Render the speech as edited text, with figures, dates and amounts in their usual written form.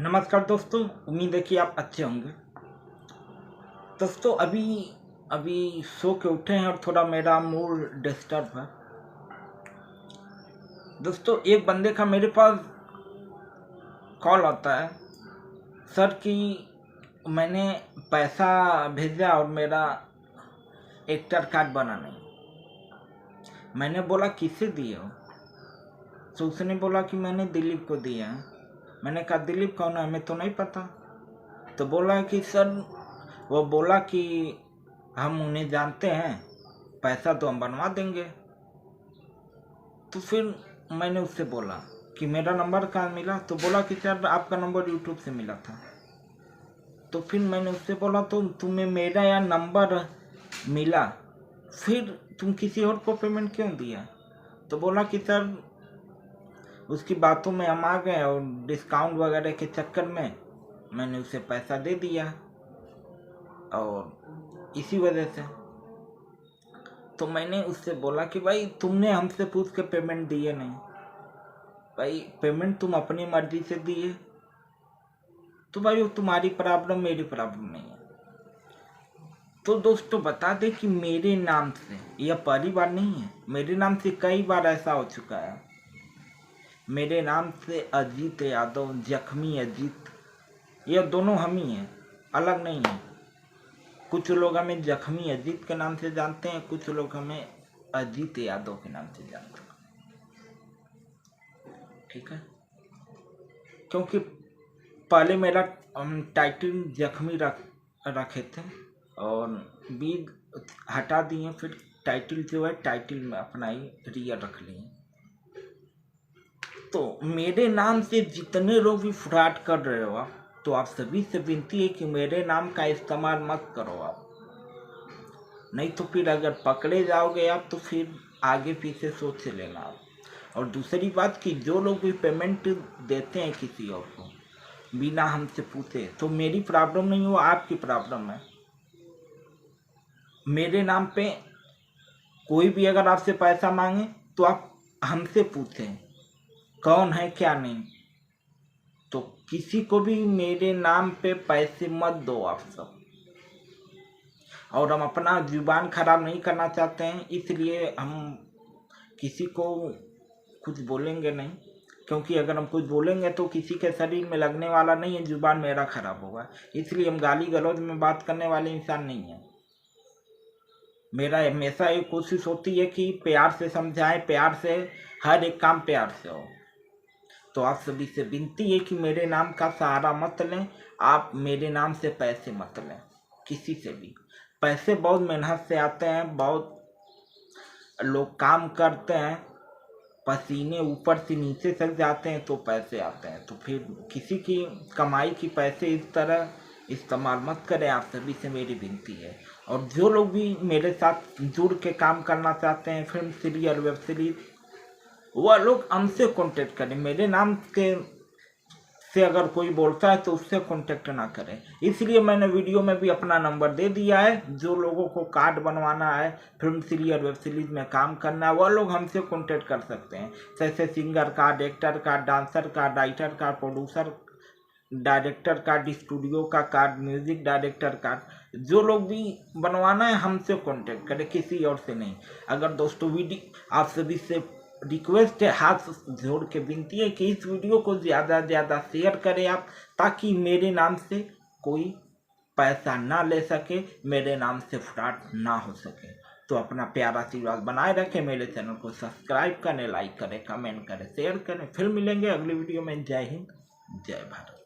नमस्कार दोस्तों, उम्मीद है कि आप अच्छे होंगे। दोस्तों अभी अभी सो के उठे हैं और थोड़ा मेरा मूड डिस्टर्ब है। दोस्तों एक बंदे का मेरे पास कॉल आता है, सर कि मैंने पैसा भेजा और मेरा एक्टर कार्ड बना नहीं। मैंने बोला किससे दिए हो? तो उसने बोला कि मैंने दिलीप को दिया है। मैंने कहा दिलीप कौन है, हमें तो नहीं पता। तो बोला कि सर, वो बोला कि हम उन्हें जानते हैं, पैसा तो हम बनवा देंगे। तो फिर मैंने उससे बोला कि मेरा नंबर कहाँ मिला? तो बोला कि सर आपका नंबर यूट्यूब से मिला था। तो फिर मैंने उससे बोला तो तुम्हें मेरा या नंबर मिला, फिर तुम किसी और को पेमेंट क्यों दिया? तो बोला कि सर उसकी बातों में हम आ गए और डिस्काउंट वगैरह के चक्कर में मैंने उसे पैसा दे दिया और इसी वजह से। तो मैंने उससे बोला कि भाई तुमने हमसे पूछ के पेमेंट दिए नहीं, भाई पेमेंट तुम अपनी मर्जी से दिए, तो भाई वो तुम्हारी प्रॉब्लम, मेरी प्रॉब्लम नहीं है। तो दोस्तों बता दे कि मेरे नाम से, यह पहली बार नहीं है, मेरे नाम से कई बार ऐसा हो चुका है। मेरे नाम से अजीत यादव, जख्मी अजीत, यह दोनों हम ही हैं, अलग नहीं है। कुछ लोग हमें जख्मी अजीत के नाम से जानते हैं, कुछ लोग हमें अजीत यादव के नाम से जानते हैं। ठीक है, क्योंकि पहले मेरा टाइटल जख्मी रखे थे और बीज हटा दिए, फिर टाइटल जो है टाइटल में अपना ही रियल रख लिए। तो मेरे नाम से जितने लोग भी फ्रॉड कर रहे हो आप, तो आप सभी से विनती है कि मेरे नाम का इस्तेमाल मत करो आप, नहीं तो फिर अगर पकड़े जाओगे आप तो फिर आगे पीछे सोच से लेना आप। और दूसरी बात कि जो लोग भी पेमेंट देते हैं किसी और को बिना हमसे पूछे, तो मेरी प्रॉब्लम नहीं, वो आपकी प्रॉब्लम है। मेरे नाम पे कोई भी अगर आपसे पैसा मांगे तो आप हमसे पूछें कौन है क्या नहीं। तो किसी को भी मेरे नाम पे पैसे मत दो आप सब। और हम अपना जुबान खराब नहीं करना चाहते हैं, इसलिए हम किसी को कुछ बोलेंगे नहीं, क्योंकि अगर हम कुछ बोलेंगे तो किसी के शरीर में लगने वाला नहीं है, जुबान मेरा खराब होगा। इसलिए हम गाली गलौज में बात करने वाले इंसान नहीं हैं। मेरा हमेशा एक कोशिश होती है कि प्यार से समझाएं, प्यार से हर एक काम प्यार से हो। तो आप सभी से विनती है कि मेरे नाम का सहारा मत लें, आप मेरे नाम से पैसे मत लें किसी से भी। पैसे बहुत मेहनत से आते हैं, बहुत लोग काम करते हैं, पसीने ऊपर से नीचे तक जाते हैं तो पैसे आते हैं। तो फिर किसी की कमाई की पैसे इस तरह इस्तेमाल मत करें, आप सभी से मेरी विनती है। और जो लोग भी मेरे साथ जुड़ के काम करना चाहते हैं, फिल्म सीरियल वेब सीरीज, वह लोग हमसे कांटेक्ट करें। मेरे नाम के से अगर कोई बोलता है तो उससे कांटेक्ट ना करें। इसलिए मैंने वीडियो में भी अपना नंबर दे दिया है। जो लोगों को कार्ड बनवाना है, फिल्म सीरियल वेब सीरीज में काम करना है, वह लोग हमसे कांटेक्ट कर सकते हैं। जैसे singer card, actor card, dancer card, writer card, producer, director card, studio का कार्ड, म्यूजिक डायरेक्टर कार्ड, जो लोग भी बनवाना है हमसे कांटेक्ट करें, किसी और से नहीं। अगर दोस्तों वीडियो आप सभी से रिक्वेस्ट है, हाथ जोड़ के विनती है कि इस वीडियो को ज़्यादा से ज़्यादा शेयर करें आप, ताकि मेरे नाम से कोई पैसा ना ले सके, मेरे नाम से फ्रॉड ना हो सके। तो अपना प्यारा आशीर्वाद बनाए रखें, मेरे चैनल को सब्सक्राइब करें, लाइक करें, कमेंट करें, शेयर करें। फिर मिलेंगे अगली वीडियो में। जय हिंद, जय भारत।